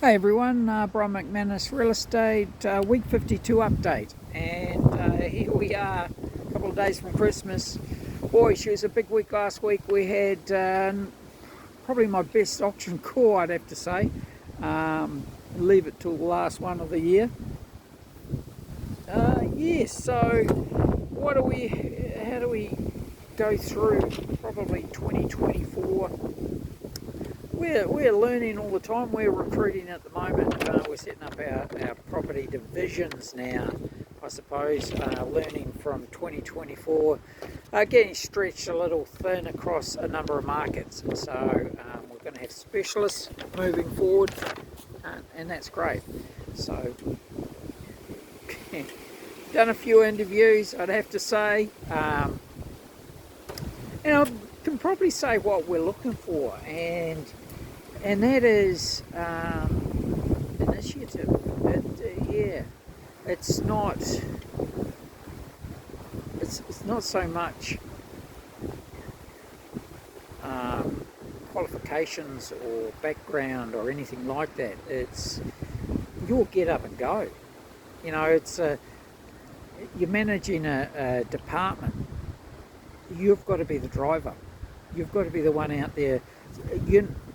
Hey everyone, Brian McManus Real Estate Week 52 update, and here we are, a couple of days from Christmas. Boy, she was a big week last week. We had probably my best auction call, I'd have to say. Leave it till the last one of the year. Yes, so how do we go through probably 2024? We're learning all the time. We're recruiting at the moment. We're setting up our property divisions now, I suppose, learning from 2024, getting stretched a little thin across a number of markets. So we're going to have specialists moving forward, and that's great. So done a few interviews, I'd have to say. And I can probably say what we're looking for, and that is initiative. It's not so much qualifications or background or anything like that. It's your get up and go. You know, you're managing a department. You've got to be the driver. You've got to be the one out there.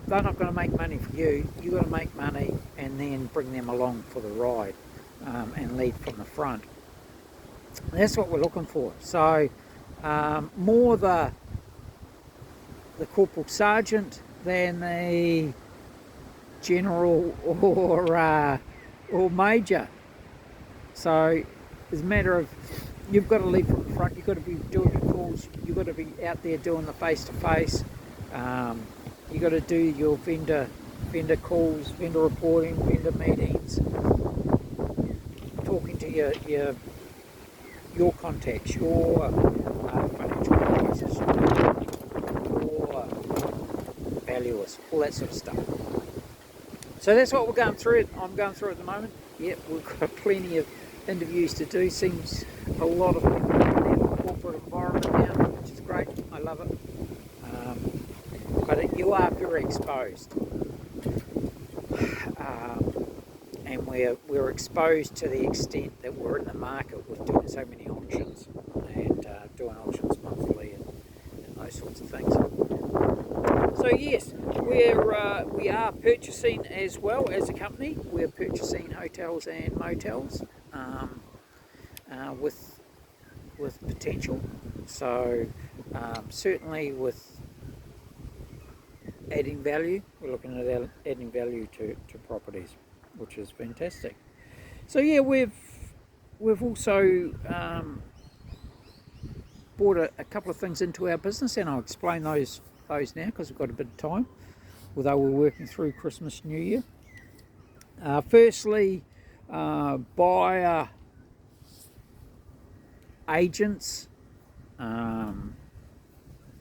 They're not going to make money for you. You've got to make money and then bring them along for the ride, and lead from the front. That's what we're looking for. So more the corporal sergeant than the general or major. So it's a matter of, you've got to lead from the front. You've got to be doing the calls. You've got to be out there doing the face-to-face. You've got to do your vendor calls, vendor reporting, vendor meetings, talking to your contacts, your financial advisors, your valuers, all that sort of stuff. So that's what we're going through. I'm going through at the moment. Yep, we've got plenty of interviews to do. Seems a lot of people in the corporate environment now, which is great. I love it. But you are very exposed, and we're exposed to the extent that we're in the market with doing so many auctions and doing auctions monthly and those sorts of things. So yes, we are purchasing as well as a company. We're purchasing hotels and motels with potential. So certainly with adding value, we're looking at adding value to properties, which is fantastic. So yeah, we've also brought a couple of things into our business, and I'll explain those now because we've got a bit of time, although we're working through Christmas, New Year. Firstly, buyer agents.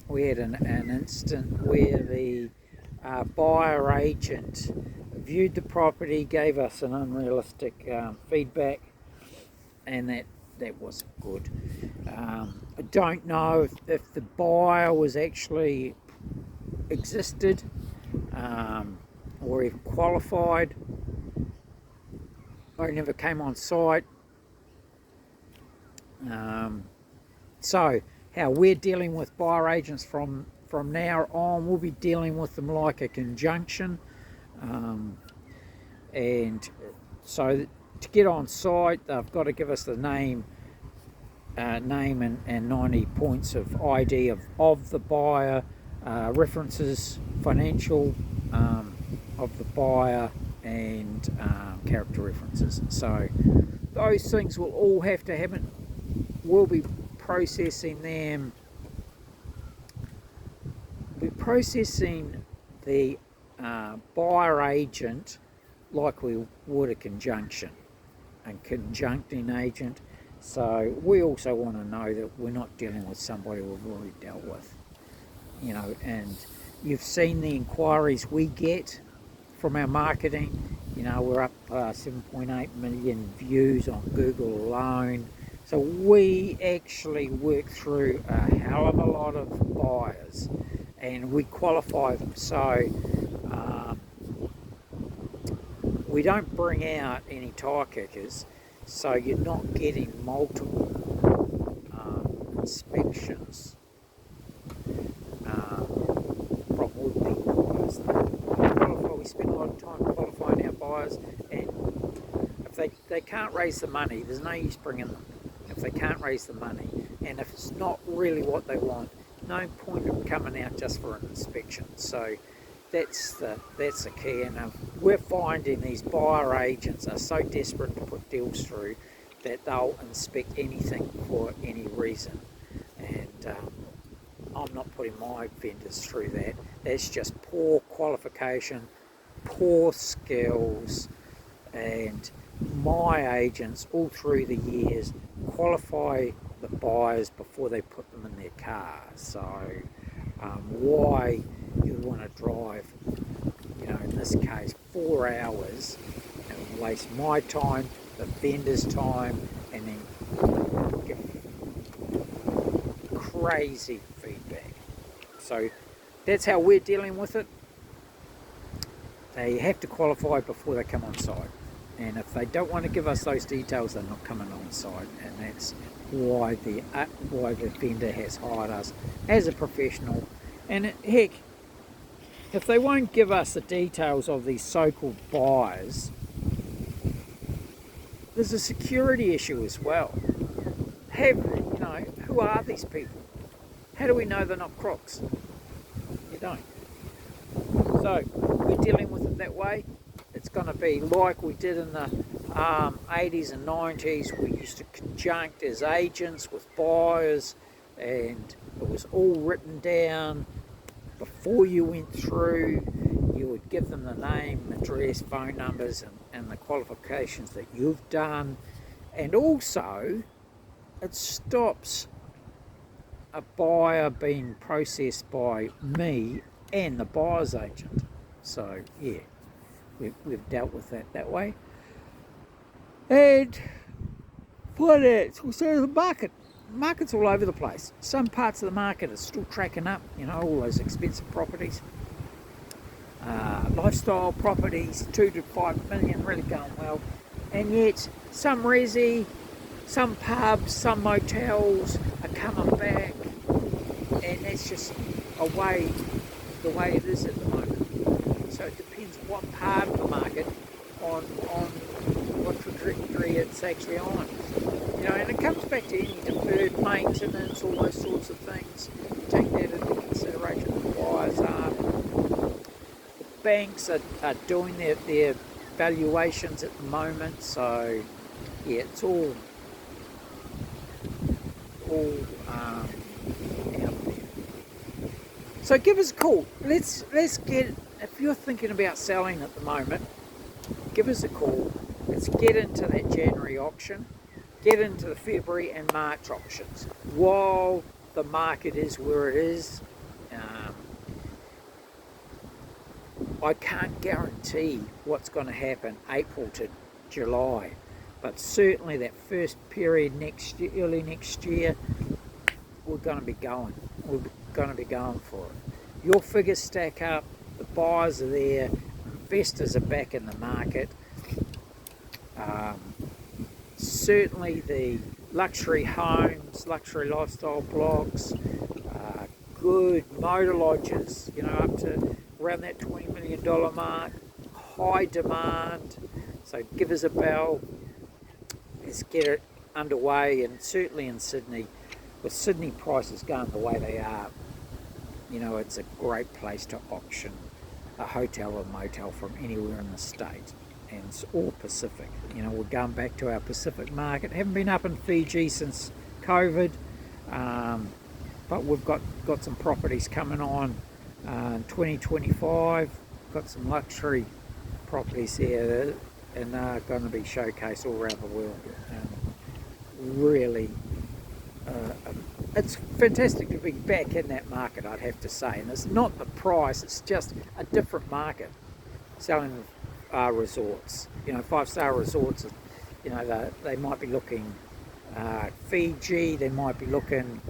We had an instant where the buyer agent viewed the property, gave us an unrealistic feedback, and that wasn't good. I don't know if the buyer was actually existed or even qualified. I never came on site. So how we're dealing with buyer agents from now on, we'll be dealing with them like a conjunction, and so to get on site, they've got to give us the name and 90 points of ID of the buyer, references, financial of the buyer, and character references. So those things will all have to happen. We'll be processing them. We're processing the buyer agent like we would a conjuncting agent. So we also want to know that we're not dealing with somebody we've already dealt with, and you've seen the inquiries we get from our marketing. We're up 7.8 million views on Google alone. So we actually work through a hell of a lot of buyers, and we qualify them. So we don't bring out any tire kickers, so you're not getting multiple inspections from would-be buyers. We spend a lot of time qualifying our buyers, and if they can't raise the money, there's no use bringing them. If they can't raise the money, and if it's not really what they want, no point of coming out just for an inspection. So that's the key. And we're finding these buyer agents are so desperate to put deals through that they'll inspect anything for any reason. And I'm not putting my vendors through that. That's just poor qualification, poor skills, and my agents all through the years qualify the buyers before they put them in their car. So why you want to drive, in this case 4 hours and waste my time, the vendor's time, and then give crazy feedback. So that's how we're dealing with it. They have to qualify before they come on site, and if they don't want to give us those details, they're not coming on site, and that's why the vendor has hired us as a professional. And heck, if they won't give us the details of these so-called buyers, there's a security issue as well. Who are these people? How do we know they're not crooks? You don't. So we're dealing with it that way. It's going to be like we did in the 80s and 90s. We used to conjunct as agents with buyers, and it was all written down. Before you went through, you would give them the name, address, phone numbers, and the qualifications that you've done. And also, it stops a buyer being processed by me and the buyer's agent. So yeah, we've dealt with that way. And finance, so the market's all over the place. Some parts of the market are still tracking up, all those expensive properties, lifestyle properties, 2 to 5 million, really going well. And yet some resi, some pubs, some motels are coming back, and that's just the way it is at the moment. So it depends what part of the market on what trajectory it's actually on. And it comes back to any deferred maintenance, all those sorts of things. Take that into consideration. The buyers are. The banks are doing their valuations at the moment. So yeah, it's all out there. So give us a call. Let's get, if you're thinking about selling at the moment, give us a call. Let's get into that January auction. Get into the February and March auctions while the market is where it is. I can't guarantee what's going to happen April to July, but certainly that first period early next year, we're going to be going. We're going to be going for it. Your figures stack up. The buyers are there. Investors are back in the market. Certainly the luxury homes, luxury lifestyle blocks, good motor lodges, up to around that $20 million mark, high demand. So give us a bell. Let's get it underway. And certainly in Sydney, with Sydney prices going the way they are, it's a great place to auction a hotel or motel from anywhere in the state. And it's all Pacific. We're going back to our Pacific market. Haven't been up in Fiji since COVID, but we've got some properties coming on in 2025. Got some luxury properties here, and they're going to be showcased all around the world. Really, it's fantastic to be back in that market, I'd have to say. And it's not the price; it's just a different market. Selling resorts, 5-star resorts, they might be looking Fiji, they might be looking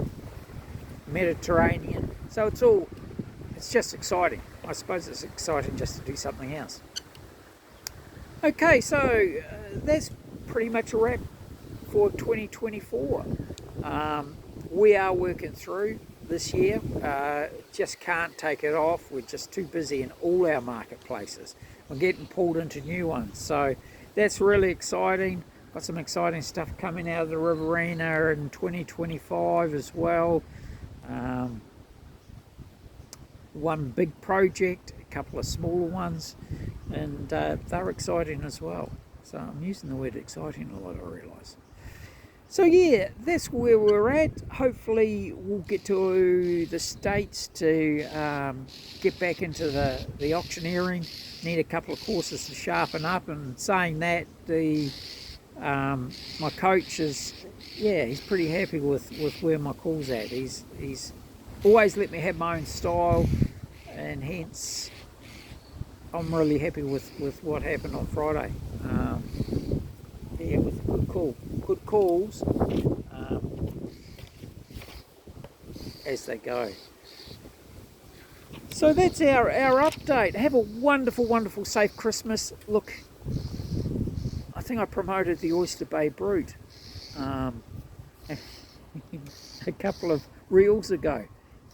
Mediterranean. So it's just exciting. I suppose it's exciting just to do something else. Okay, so that's pretty much a wrap for 2024. We are working through this year, just can't take it off. We're just too busy in all our marketplaces. We're getting pulled into new ones, so that's really exciting. Got some exciting stuff coming out of the Riverina in 2025 as well. One big project, a couple of smaller ones, and they're exciting as well. So I'm using the word exciting a lot, I realise. So yeah, that's where we're at. Hopefully we'll get to the States to get back into the auctioneering. Need a couple of courses to sharpen up, and saying that, my coach is, yeah, he's pretty happy with where my call's at. He's always let me have my own style, and hence I'm really happy with what happened on Friday. Yeah, with good calls as they go. So that's our update. Have a wonderful, wonderful, safe Christmas. Look, I think I promoted the Oyster Bay Brute a couple of reels ago.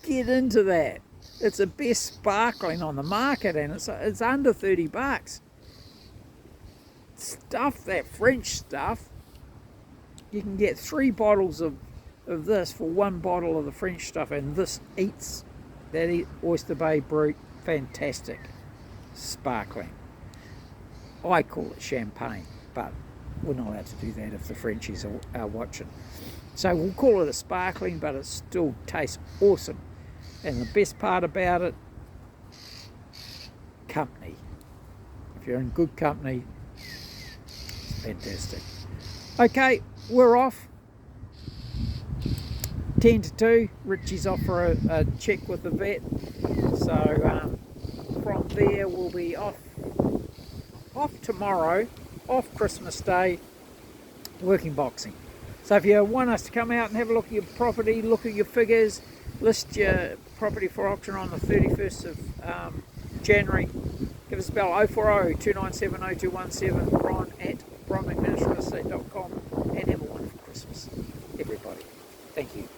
Get into that. It's the best sparkling on the market, and it's under $30. Stuff, that French stuff, you can get 3 bottles of this for 1 bottle of the French stuff, and this eats that Oyster Bay Brute. Fantastic, sparkling. I call it champagne, but we're not allowed to do that if the Frenchies are watching. So we'll call it a sparkling, but it still tastes awesome. And the best part about it, company. If you're in good company, it's fantastic. Okay, we're off. 10 to 2, Richie's off for a check with the vet. So from there we'll be off tomorrow, off Christmas Day, working boxing. So if you want us to come out and have a look at your property, look at your figures, list your property for auction on the 31st of January, give us a bell, 040 297 0217, Ron at McManus.com, and have a wonderful Christmas, everybody. Thank you.